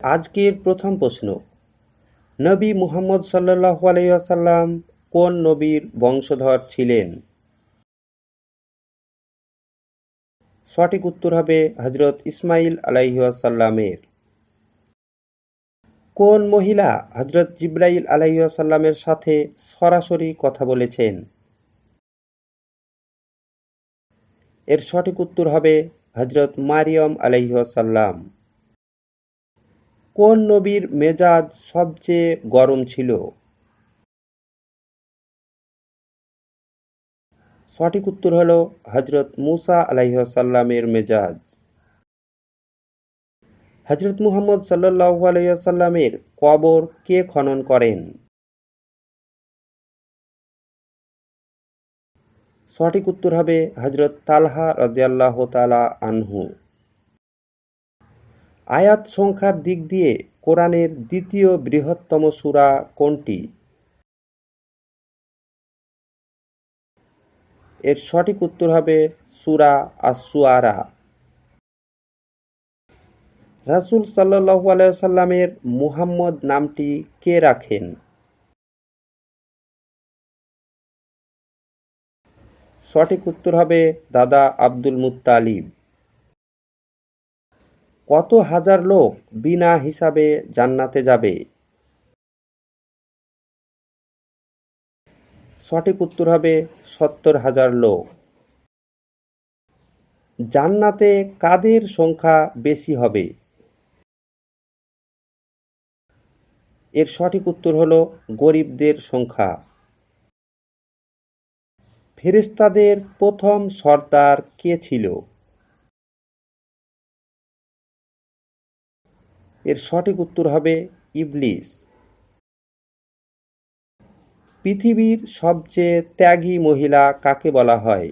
আজকের প্রথম প্রশ্ন, নবী মুহাম্মদ সাল্লাল্লাহু আলাইহি ওয়াসাল্লাম কোন নবীর বংশধর ছিলেন? সঠিক উত্তর হবে হযরত ইসমাঈল আলাইহিস সালামের। কোন মহিলা হযরত জিবরাইল আলাইহিস সালামের সাথে সরাসরি কথা বলেছেন? এর সঠিক উত্তর হবে হযরত মারিয়ম আলাইহিস সালাম। কোন নবীর মেজাজ সবচেয়ে গরম ছিল? সঠিক উত্তর হল হযরত মূসা আলাইহিস সালামের মেজাজ। হযরত মুহাম্মদ সাল্লাল্লাহু আলাইহি ওয়াসাল্লামের কবর কে খনন করেন? সঠিক উত্তর হবে হযরত তালহা রাদিয়াল্লাহু তাআলা আনহু। আয়াত সংখ্যার দিক দিয়ে কোরআনের দ্বিতীয় বৃহত্তম সূরা কোনটি? এর সঠিক উত্তর হবে সূরা আশ-শুআরা। রাসূল সাল্লাল্লাহু আলাইহি ওয়াসাল্লামের মুহাম্মদ নামটি কে রাখেন? সঠিক উত্তর হবে দাদা আব্দুল মুত্তালিব। কত হাজার লোক বিনা হিসাবে জান্নাতে যাবে? সঠিক উত্তর হবে ৭০,০০০ লোক। জান্নাতে কাদের সংখ্যা বেশি হবে? এর সঠিক উত্তর হল গরিবদের সংখ্যা। ফেরেশতাদের প্রথম সর্দার কে ছিল? এর সঠিক উত্তর হবে ইবলিস। পৃথিবীর সবচেয়ে ত্যাগী মহিলা কাকে বলা হয়?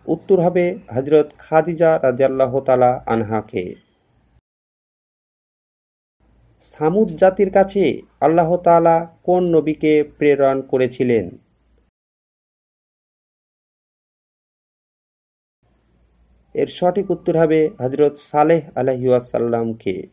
উত্তর হবে হযরত খাদিজা রাদিয়াল্লাহু তাআলা আনহাকে। সামুদ জাতির কাছে আল্লাহ তাআলা কোন নবীকে প্রেরণ করেছিলেন? এর সঠিক উত্তর হবে হযরত সালেহ আলাইহিস সালামকে।